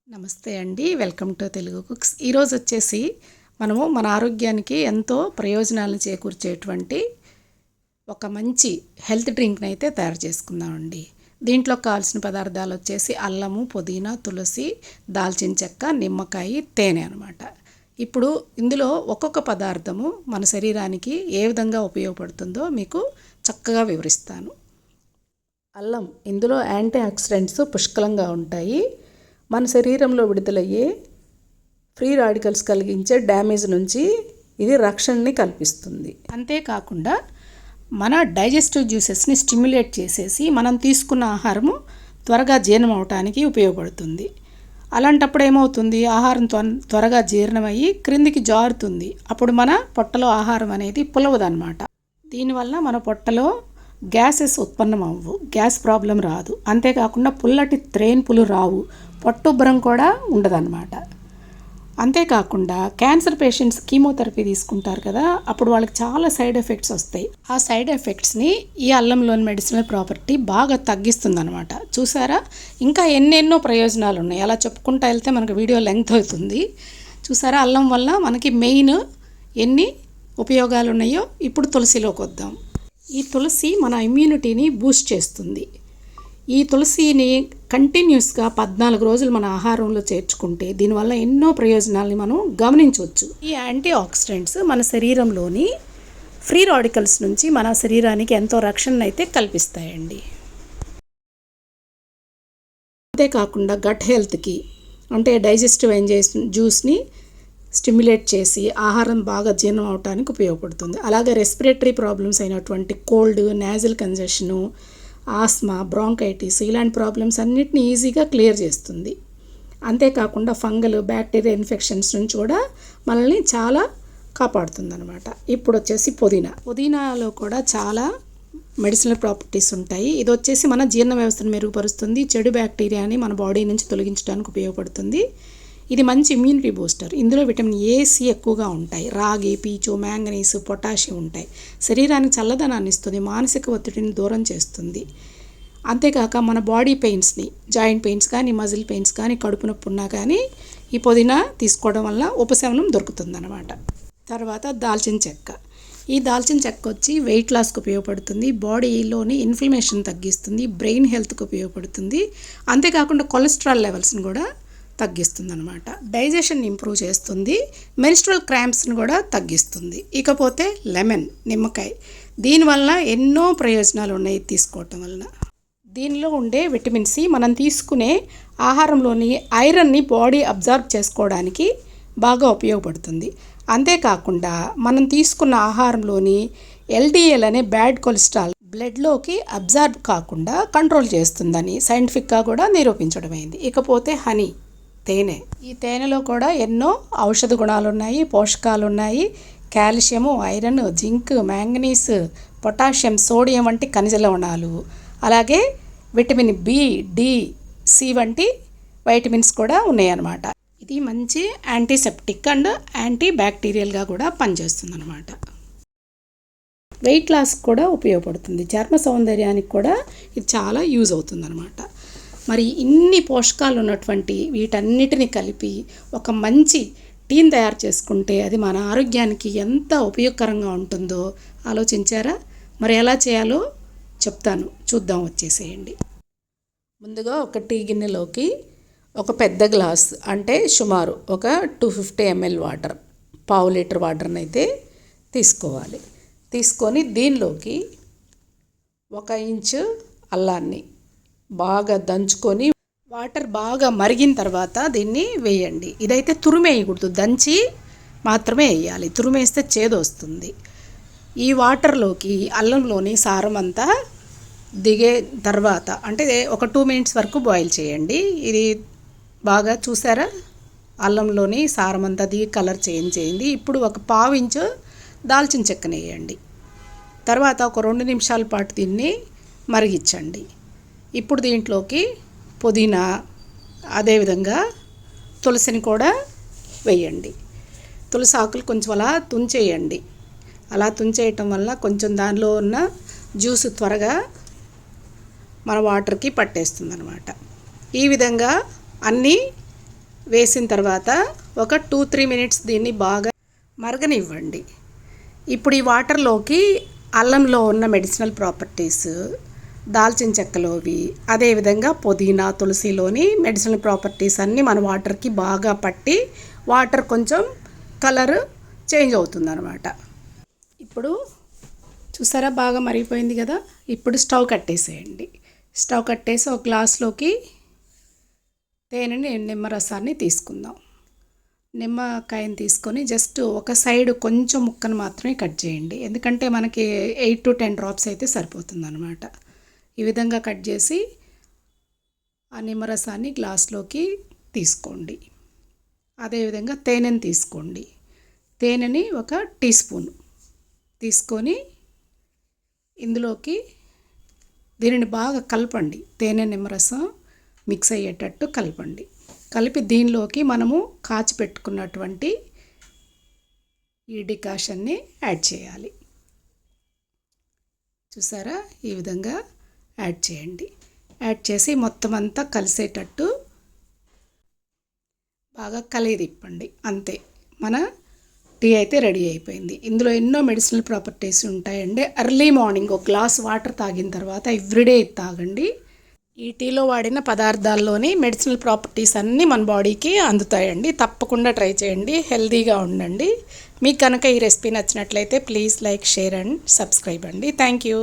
నమస్తే అండి. Welcome to Telugu cooks. ఈరోజు వచ్చేసి మనము మన ఆరోగ్యానికి ఎంతో ప్రయోజనాలను చేకూర్చేటువంటి ఒక మంచి హెల్త్ డ్రింక్ని అయితే తయారు చేసుకుందామండి. దీంట్లో కావాల్సిన పదార్థాలు వచ్చేసి అల్లము, పుదీనా, తులసి, దాల్చిన చెక్క, నిమ్మకాయ, తేనె అనమాట. ఇప్పుడు ఇందులో ఒక్కొక్క పదార్థము మన శరీరానికి ఏ విధంగా ఉపయోగపడుతుందో మీకు చక్కగా వివరిస్తాను. అల్లం, ఇందులో యాంటీ ఆక్సిడెంట్స్ పుష్కలంగా ఉంటాయి. మన శరీరంలో విడుదలయ్యే ఫ్రీ రాడికల్స్ కలిగించే డ్యామేజ్ నుంచి ఇది రక్షణని కల్పిస్తుంది. అంతేకాకుండా మన డైజెస్టివ్ జ్యూసెస్ని స్టిమ్యులేట్ చేసేసి మనం తీసుకున్న ఆహారము త్వరగా జీర్ణం అవటానికి ఉపయోగపడుతుంది. అలాంటప్పుడు ఏమవుతుంది, ఆహారం త్వరగా జీర్ణమయ్యి క్రిందికి జారుతుంది. అప్పుడు మన పొట్టలో ఆహారం అనేది పులవదన్నమాట. దీనివల్ల మన పొట్టలో గ్యాసెస్ ఉత్పన్నం అవ్వవు, గ్యాస్ ప్రాబ్లం రాదు. అంతేకాకుండా పుల్లటి త్రేన్పులు రావు, పొట్టుబ్బరం కూడా ఉండదన్నమాట. అంతేకాకుండా క్యాన్సర్ పేషెంట్స్ కీమోథెరపీ తీసుకుంటారు కదా, అప్పుడు వాళ్ళకి చాలా సైడ్ ఎఫెక్ట్స్ వస్తాయి. ఆ సైడ్ ఎఫెక్ట్స్ని ఈ అల్లంలోని మెడిసినల్ ప్రాపర్టీ బాగా తగ్గిస్తుందన్నమాట. చూసారా, ఇంకా ఎన్నెన్నో ప్రయోజనాలు ఉన్నాయి. అలా చెప్పుకుంటూ వెళ్తే మనకు వీడియో లెంగ్త్ అవుతుంది. చూసారా, అల్లం వల్ల మనకి మెయిన్ ఎన్ని ఉపయోగాలు ఉన్నాయో. ఇప్పుడు తులసిలోకి వద్దాం. ఈ తులసి మన ఇమ్యూనిటీని బూస్ట్ చేస్తుంది. ఈ తులసిని కంటిన్యూస్గా 14 రోజులు మన ఆహారంలో చేర్చుకుంటే దీనివల్ల ఎన్నో ప్రయోజనాలని మనం గమనించవచ్చు. ఈ యాంటీ ఆక్సిడెంట్స్ మన శరీరంలోని ఫ్రీ రాడికల్స్ నుంచి మన శరీరానికి ఎంతో రక్షణ అయితే కల్పిస్తాయండి. అంతేకాకుండా గట్ హెల్త్కి, అంటే డైజెస్టివ్ ఎంజైమ్స్ జ్యూస్ని స్టిమ్యులేట్ చేసి ఆహారం బాగా జీర్ణం అవడానికి ఉపయోగపడుతుంది. అలాగే రెస్పిరేటరీ ప్రాబ్లమ్స్ అయినటువంటి కోల్డ్, నేజల్ కంజెషను, ఆస్మా, బ్రాంకైటిస్ ఇలాంటి ప్రాబ్లమ్స్ అన్నిటిని ఈజీగా క్లియర్ చేస్తుంది. అంతేకాకుండా ఫంగల్, బ్యాక్టీరియా ఇన్ఫెక్షన్స్ నుంచి కూడా మనల్ని చాలా కాపాడుతుంది అనమాట. ఇప్పుడు వచ్చేసి పుదీనాలో కూడా చాలా మెడిసినల్ ప్రాపర్టీస్ ఉంటాయి. ఇది వచ్చేసి మన జీర్ణ వ్యవస్థను మెరుగుపరుస్తుంది, చెడు బ్యాక్టీరియాని మన బాడీ నుంచి తొలగించడానికి ఉపయోగపడుతుంది. ఇది మంచి ఇమ్యూనిటీ బూస్టర్. ఇందులో విటమిన్ ఏ, సి ఎక్కువగా ఉంటాయి. రాగి, పీచు, మ్యాంగనీస్, పొటాషియం ఉంటాయి. శరీరానికి చల్లదనాన్ని ఇస్తుంది, మానసిక ఒత్తిడిని దూరం చేస్తుంది. అంతేకాక మన బాడీ పెయిన్స్ని, జాయింట్ పెయిన్స్ కానీ, మజిల్ పెయిన్స్ కానీ, కడుపు నొప్పి ఉన్నా కానీ ఈ పుదీనా తీసుకోవడం వల్ల ఉపశమనం దొరుకుతుందన్నమాట. తర్వాత దాల్చిన చెక్క. ఈ దాల్చిన చెక్క వచ్చి వెయిట్ లాస్కి ఉపయోగపడుతుంది, బాడీలోని ఇన్ఫ్లమేషన్ తగ్గిస్తుంది, బ్రెయిన్ హెల్త్కి ఉపయోగపడుతుంది. అంతేకాకుండా కొలెస్ట్రాల్ లెవెల్స్ని కూడా తగ్గిస్తుంది అనమాట. డైజెషన్ ఇంప్రూవ్ చేస్తుంది, మెన్స్ట్రువల్ క్రాంప్స్ని కూడా తగ్గిస్తుంది. ఇకపోతే లెమన్, నిమ్మకాయ. దీనివల్ల ఎన్నో ప్రయోజనాలు ఉన్నాయి తీసుకోవటం వలన. దీనిలో ఉండే విటమిన్ సి మనం తీసుకునే ఆహారంలోని ఐరన్ని బాడీ అబ్జర్వ్ చేసుకోవడానికి బాగా ఉపయోగపడుతుంది. అంతేకాకుండా మనం తీసుకున్న ఆహారంలోని ఎల్డిఎల్ అనే బ్యాడ్ కొలెస్ట్రాల్ బ్లడ్లోకి అబ్జర్వ్ కాకుండా కంట్రోల్ చేస్తుందని సైంటిఫిక్గా కూడా నిరూపించడమైంది. ఇకపోతే హనీ, తేనె. ఈ తేనెలో కూడా ఎన్నో ఔషధ గుణాలు ఉన్నాయి, పోషకాలు ఉన్నాయి. Calcium, iron, zinc, manganese, potassium, sodium వంటి ఖనిజ లవణాలు, అలాగే విటమిన్ బి, డి, సి వంటి వైటమిన్స్ కూడా ఉన్నాయన్నమాట. ఇది మంచి యాంటీసెప్టిక్ అండ్ యాంటీ బ్యాక్టీరియల్గా కూడా పనిచేస్తుంది అనమాట. వెయిట్ లాస్ కూడా ఉపయోగపడుతుంది, చర్మ సౌందర్యానికి కూడా ఇది చాలా యూజ్ అవుతుంది అనమాట. మరి ఇన్ని పోషకాలు ఉన్నటువంటి వీటన్నిటిని కలిపి ఒక మంచి టీని తయారు చేసుకుంటే అది మన ఆరోగ్యానికి ఎంత ఉపయోగకరంగా ఉంటుందో ఆలోచించారా? మరి ఎలా చేయాలో చెప్తాను, చూద్దాం, వచ్చేసేయండి. ముందుగా ఒక టీ గిన్నెలోకి ఒక పెద్ద గ్లాస్, అంటే సుమారు ఒక 250 ml వాటర్, 1/2 లీటర్ వాటర్ని అయితే తీసుకోవాలి. తీసుకొని దీనిలోకి 1 ఇంచు అల్లాన్ని బాగా దంచుకొని వాటర్ బాగా మరిగిన తర్వాత దీన్ని వేయండి. ఇదైతే తురిమేయకూడదు, దంచి మాత్రమే వేయాలి. తురిమేస్తే చేదు వస్తుంది. ఈ వాటర్లోకి అల్లంలోని సారం అంతా దిగే తర్వాత, అంటే ఒక 2 minutes వరకు బాయిల్ చేయండి. ఇది బాగా చూసారా, అల్లంలోని సారం అంతా దిగి కలర్ చేంజ్ అయింది. ఇప్పుడు ఒక 1/2 ఇంచు దాల్చిన చెక్కని వేయండి. తర్వాత ఒక 2 నిమిషాల పాటు దీన్ని మరిగించండి. ఇప్పుడు దీంట్లోకి పుదీనా, అదేవిధంగా తులసిని కూడా వేయండి. తులసి ఆకులు కొంచెం అలా తుంచేయండి. అలా తుంచేయటం వల్ల కొంచెం దానిలో ఉన్న జ్యూస్ త్వరగా మన వాటర్కి పట్టేస్తుంది అనమాట. ఈ విధంగా అన్నీ వేసిన తర్వాత ఒక 2-3 మినిట్స్ దీన్ని బాగా మరగనివ్వండి. ఇప్పుడు ఈ వాటర్లోకి అల్లంలో ఉన్న మెడిసినల్ ప్రాపర్టీస్, దాల్చిన చెక్కలోవి, అదేవిధంగా పుదీనా, తులసిలోని మెడిసినల్ ప్రాపర్టీస్ అన్నీ మన వాటర్కి బాగా పట్టి వాటర్ కొంచెం కలర్ చేంజ్ అవుతుందన్నమాట. ఇప్పుడు చూసారా బాగా మరిగిపోయింది కదా. ఇప్పుడు స్టవ్ కట్టేసేయండి. స్టవ్ కట్టేసి ఒక గ్లాస్లోకి తేనెని, నిమ్మరసాన్ని తీసుకుందాం. నిమ్మకాయని తీసుకొని జస్ట్ ఒక సైడ్ కొంచెం ముక్కను మాత్రమే కట్ చేయండి, ఎందుకంటే మనకి 8 to 10 డ్రాప్స్ అయితే సరిపోతుంది అనమాట. ఈ విధంగా కట్ చేసి ఆ నిమ్మరసాన్ని గ్లాస్లోకి తీసుకోండి. అదేవిధంగా తేనెని తీసుకోండి. తేనెని ఒక టీ స్పూన్ తీసుకొని ఇందులోకి దీనిని బాగా కలపండి. తేనె నిమ్మరసం మిక్స్ అయ్యేటట్టు కలపండి. కలిపి దీనిలోకి మనము కాచి పెట్టుకున్నటువంటి ఈ డికాషన్ని యాడ్ చేయాలి. చూసారా, ఈ విధంగా యాడ్ చేయండి. యాడ్ చేసి మొత్తం అంతా కలిసేటట్టు బాగా కలియదిప్పండి. అంతే, మన టీ అయితే రెడీ అయిపోయింది. ఇందులో ఎన్నో మెడిసినల్ ప్రాపర్టీస్ ఉంటాయండి. ఎర్లీ మార్నింగ్ ఒక గ్లాస్ వాటర్ తాగిన తర్వాత ఎవ్రీడే తాగండి. ఈ టీలో వాడిన పదార్థాల్లోని మెడిసినల్ ప్రాపర్టీస్ అన్నీ మన బాడీకి అందుతాయండి. తప్పకుండా ట్రై చేయండి, హెల్తీగా ఉండండి. మీకు కనుక ఈ రెసిపీ నచ్చినట్లయితే please like, share and subscribe అండి. Thank you.